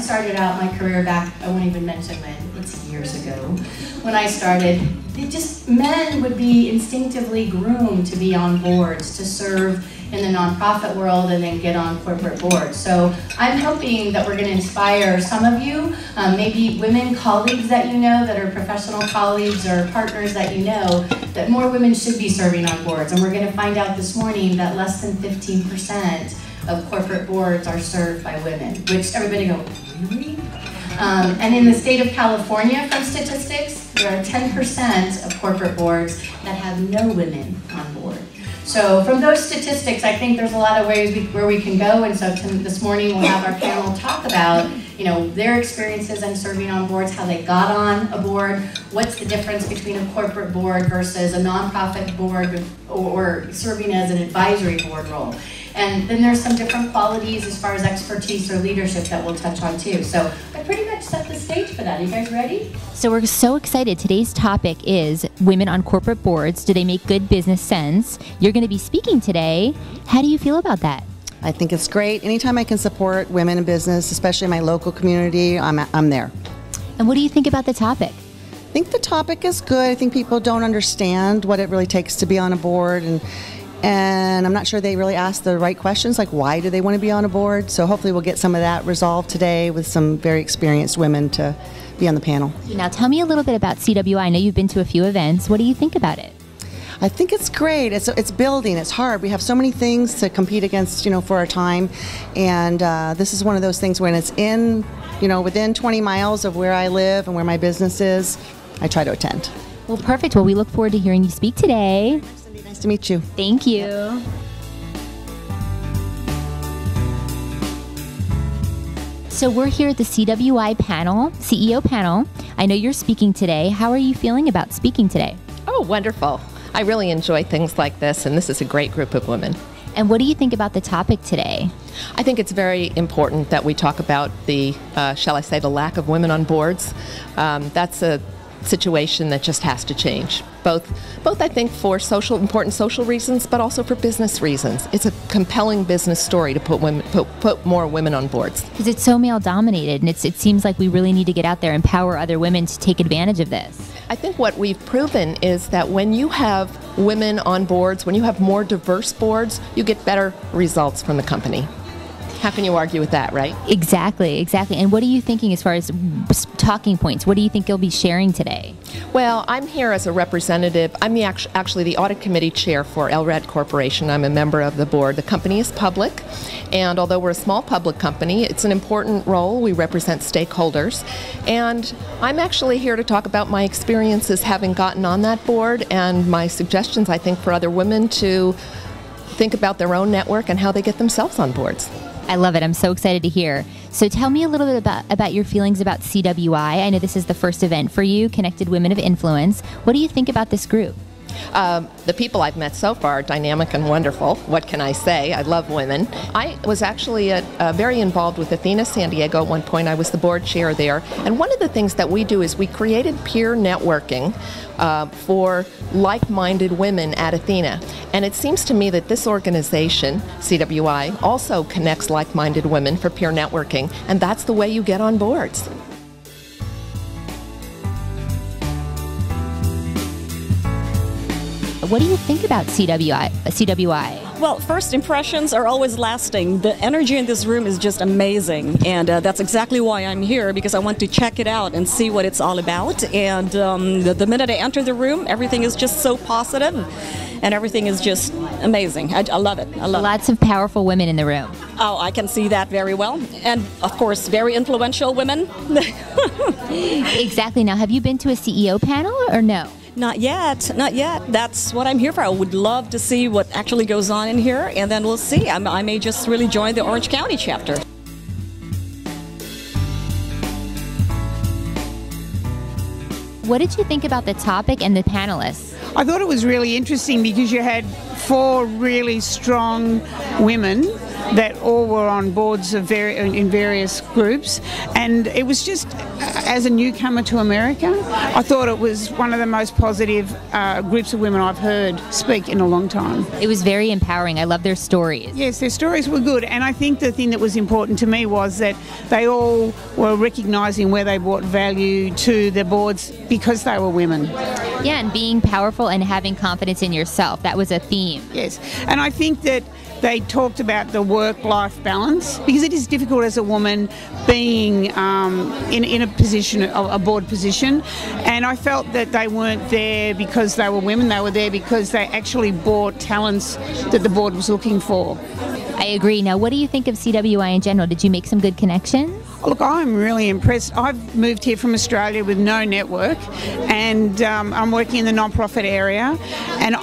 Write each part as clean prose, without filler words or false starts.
started out my career back, I won't even mention when, it's years ago, when I started, men would be instinctively groomed to be on boards, to serve in the nonprofit world and then get on corporate boards. So I'm hoping that we're going to inspire some of you, maybe women colleagues that you know, that are professional colleagues or partners that you know, that more women should be serving on boards. And we're going to find out this morning that less than 15% of corporate boards are served by women, which everybody go, really? And in the state of California, from statistics, there are 10% of corporate boards that have no women on board. So from those statistics, I think there's a lot of ways where we can go, and so this morning we'll have our panel talk about, you know, their experiences in serving on boards, how they got on a board, what's the difference between a corporate board versus a nonprofit board or serving as an advisory board role. And then there's some different qualities as far as expertise or leadership that we'll touch on too. So I pretty much set the stage for that. Are you guys ready? So we're so excited. Today's topic is women on corporate boards. Do they make good business sense? You're going to be speaking today. How do you feel about that? I think it's great. Anytime I can support women in business, especially in my local community, I'm there. And what do you think about the topic? I think the topic is good. I think people don't understand what it really takes to be on a board, and I'm not sure they really ask the right questions, like why do they want to be on a board? So hopefully we'll get some of that resolved today with some very experienced women to be on the panel. Now tell me a little bit about CWI. I know you've been to a few events. What do you think about it? I think it's great. It's building. It's hard. We have so many things to compete against, for our time, and this is one of those things when it's in, within 20 miles of where I live and where my business is, I try to attend. Well, perfect. Well, we look forward to hearing you speak today. Cindy, nice to meet you. Thank you. So we're here at the CWI panel, CEO panel. I know you're speaking today. How are you feeling about speaking today? Oh, wonderful. I really enjoy things like this, and this is a great group of women. And what do you think about the topic today? I think it's very important that we talk about the, shall I say, the lack of women on boards. That's a situation that just has to change. Both I think for important social reasons, but also for business reasons. It's a compelling business story to put more women on boards. Because it's so male dominated, and it seems like we really need to get out there and empower other women to take advantage of this. I think what we've proven is that when you have women on boards, when you have more diverse boards, you get better results from the company. How can you argue with that, right? Exactly. And what are you thinking as far as talking points? What do you think you'll be sharing today? Well, I'm here as a representative. I'm actually the audit committee chair for LRAD Corporation. I'm a member of the board. The company is public, and although we're a small public company, it's an important role. We represent stakeholders, and I'm actually here to talk about my experiences having gotten on that board and my suggestions, I think, for other women to think about their own network and how they get themselves on boards. I love it. I'm so excited to hear. So tell me a little bit about your feelings about CWI. I know this is the first event for you, Connected Women of Influence. What do you think about this group? The people I've met so far are dynamic and wonderful. What can I say? I love women. I was actually very involved with Athena San Diego at one point. I was the board chair there. And one of the things that we do is we created peer networking for like-minded women at Athena. And it seems to me that this organization, CWI, also connects like-minded women for peer networking. And that's the way you get on boards. What do you think about CWI? Well, first impressions are always lasting. The energy in this room is just amazing, and that's exactly why I'm here, because I want to check it out and see what it's all about. And the minute I enter the room, everything is just so positive, and everything is just amazing. I love it. I love Lots of powerful women in the room. Oh, I can see that very well. And, of course, very influential women. Exactly. Now, have you been to a CEO panel or no? Not yet, not yet. That's what I'm here for. I would love to see what actually goes on in here, and then we'll see. I may just really join the Orange County chapter. What did you think about the topic and the panelists? I thought it was really interesting because you had 4 really strong women that all were on boards of in various groups, and it was just as a newcomer to America, I thought it was one of the most positive groups of women I've heard speak in a long time. It was very empowering. I love their stories. Yes, their stories were good, and I think the thing that was important to me was that they all were recognising where they brought value to the boards because they were women. Yeah, and being powerful and having confidence in yourself. That was a theme. Yes, and I think that they talked about the work-life balance because it is difficult as a woman being in a position, a board position, and I felt that they weren't there because they were women, they were there because they actually brought talents that the board was looking for. I agree. Now, what do you think of CWI in general? Did you make some good connections? Look, I'm really impressed. I've moved here from Australia with no network, and I'm working in the non-profit area, and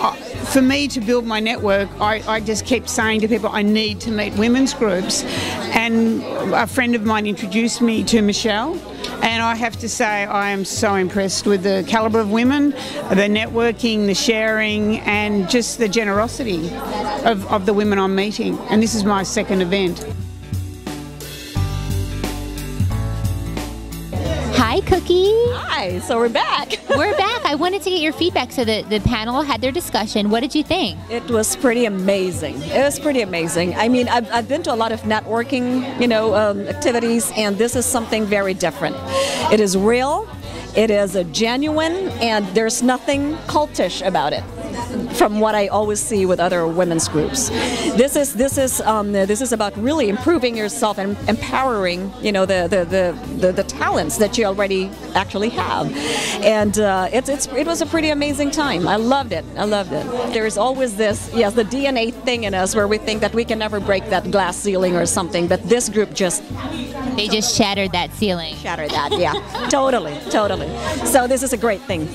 for me to build my network, I just keep saying to people I need to meet women's groups, and a friend of mine introduced me to Michelle, and I have to say I am so impressed with the calibre of women, the networking, the sharing, and just the generosity of the women I'm meeting. And this is my second event. Hi, Cookie. Hi, so we're back. We're back. I wanted to get your feedback. So the panel had their discussion. What did you think? It was pretty amazing. It was pretty amazing. I mean, I've been to a lot of networking, activities, and this is something very different. It is real, it is a genuine, and there's nothing cultish about it. From what I always see with other women's groups, this is about really improving yourself and empowering, the talents that you already actually have, and it was a pretty amazing time. I loved it. There is always this, yes, the DNA thing in us where we think that we can never break that glass ceiling or something, but this group they just shattered that ceiling. Shattered that, yeah, totally. So this is a great thing.